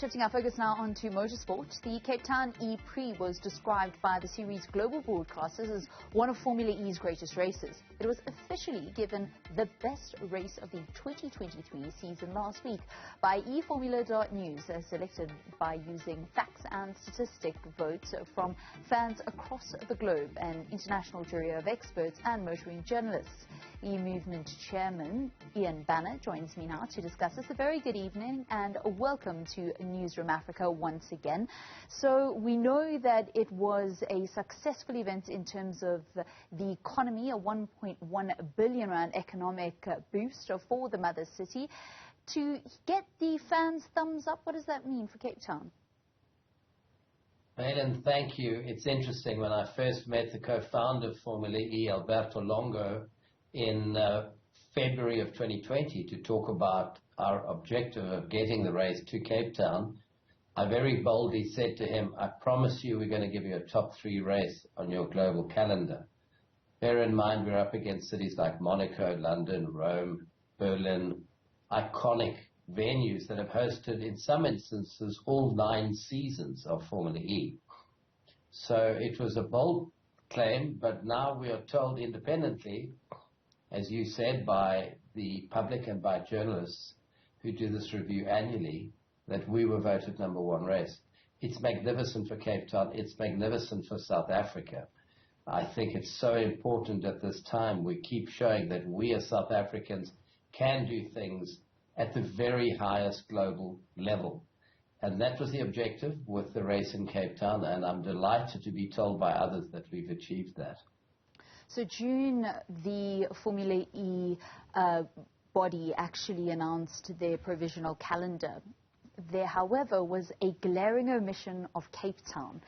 Shifting our focus now onto motorsport, the Cape Town e-Prix was described by the series' global broadcasters as one of Formula E's greatest races. It was officially given the best race of the 2023 season last week by e-Formula.News, selected by using facts and statistic votes from fans across the globe, an international jury of experts and motoring journalists. E-Movement Chairman Iain Banner joins me now to discuss this. A very good evening and welcome to Newzroom Afrika once again. So we know that it was a successful event in terms of the economy, a 1.1 billion rand economic boost for the mother city. To get the fans' thumbs up, what does that mean for Cape Town? Aidan, thank you. It's interesting, when I first met the co-founder of Formula E, Alberto Longo, in February of 2020 to talk about our objective of getting the race to Cape Town, I very boldly said to him, I promise you we're going to give you a top 3 race on your global calendar. Bear in mind we're up against cities like Monaco, London, Rome, Berlin, iconic venues that have hosted, in some instances, all 9 seasons of Formula E. So it was a bold claim, but now we are told independently, as you said, by the public and by journalists who do this review annually, that we were voted #1 race. It's magnificent for Cape Town. It's magnificent for South Africa. I think it's so important at this time we keep showing that we as South Africans can do things at the very highest global level. And that was the objective with the race in Cape Town, and I'm delighted to be told by others that we've achieved that. So June, the Formula E body actually announced their provisional calendar. There, however, was a glaring omission of Cape Town.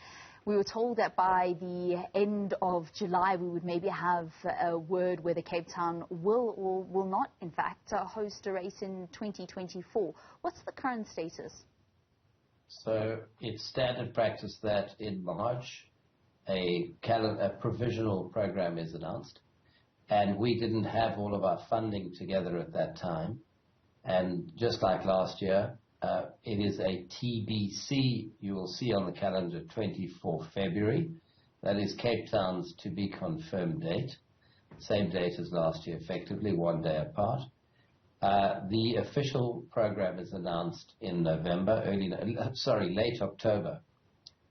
We were told that by the end of July we would maybe have a word whether Cape Town will or will not, in fact, host a race in 2024. What's the current status? So it's standard practice that in March a provisional program is announced, and we didn't have all of our funding together at that time. And just like last year, it is a TBC, you will see on the calendar, 24 February. That is Cape Town's to be confirmed date. Same date as last year, effectively, 1 day apart. The official program is announced in November, late October.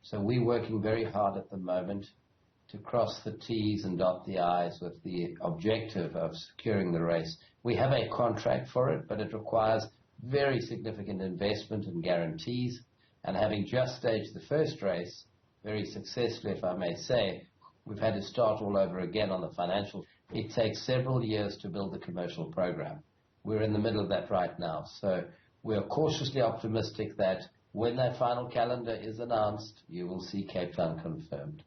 So we're working very hard at the moment to cross the T's and dot the I's with the objective of securing the race. We have a contract for it, but it requires very significant investment and guarantees. And having just staged the first race, very successfully, if I may say, we've had to start all over again on the financial. It takes several years to build a commercial program. We're in the middle of that right now. So we're cautiously optimistic that when that final calendar is announced, you will see Cape Town confirmed.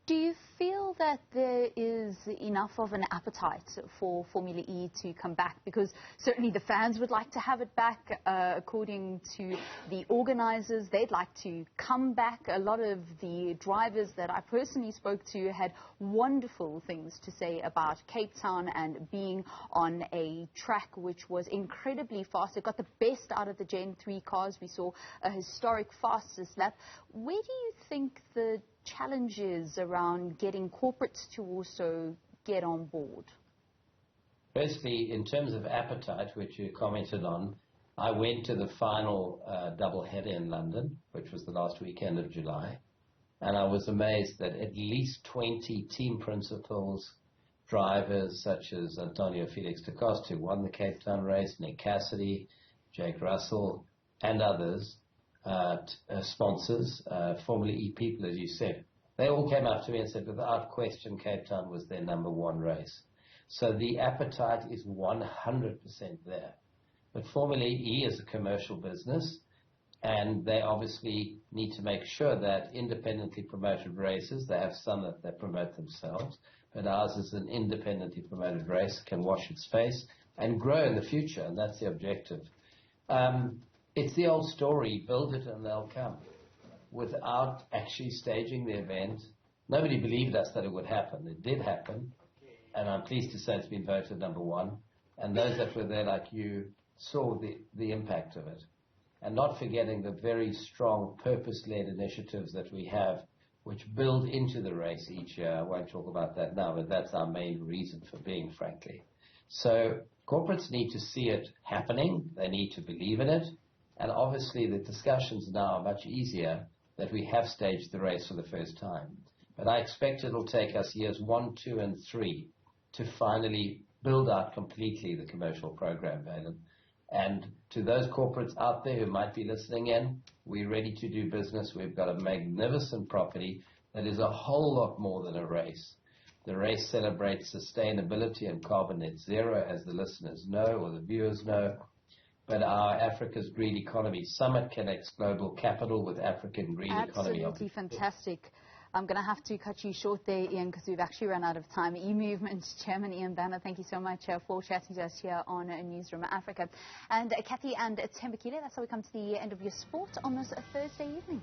Do you feel that there is enough of an appetite for Formula E to come back? Because certainly the fans would like to have it back. According to the organizers, they'd like to come back. A lot of the drivers that I personally spoke to had wonderful things to say about Cape Town and being on a track which was incredibly fast. It got the best out of the Gen 3 cars. We saw a historic fastest lap. Where do you think the challenges around getting corporates to also get on board? Firstly, in terms of appetite, which you commented on, I went to the final double header in London, which was the last weekend of July, and I was amazed that at least 20 team principals, drivers such as Antonio Felix da Costa, who won the Cape Town race, Nick Cassidy, Jake Russell, and others, sponsors, Formula E people, as you said, they all came up to me and said, without question, Cape Town was their #1 race. So the appetite is 100% there. But Formula E is a commercial business, and they obviously need to make sure that independently promoted races, they have some that they promote themselves, but ours is an independently promoted race, can wash its face and grow in the future, and that's the objective. It's the old story, build it and they'll come. Without actually staging the event, nobody believed us that it would happen. It did happen, and I'm pleased to say it's been voted #1. And those that were there, like you, saw the impact of it. and not forgetting the very strong purpose-led initiatives that we have, which build into the race each year. I won't talk about that now, but that's our main reason for being, frankly. So corporates need to see it happening. They need to believe in it. And obviously the discussions now are much easier that we have staged the race for the first time. But I expect it'll take us years 1, 2, and 3 to finally build out completely the commercial program, Valen. And to those corporates out there who might be listening in, we're ready to do business. We've got a magnificent property that is a whole lot more than a race. The race celebrates sustainability and carbon net zero, as the listeners know or the viewers know. But our Africa's Green Economy Summit connects global capital with African green economy. Absolutely fantastic. I'm going to have to cut you short there, Iain, because we've actually run out of time. E-Movement Chairman Iain Banner, thank you so much for chatting to us here on Newzroom Afrika. And Kathy and Tembakile, that's how we come to the end of your sport on this Thursday evening.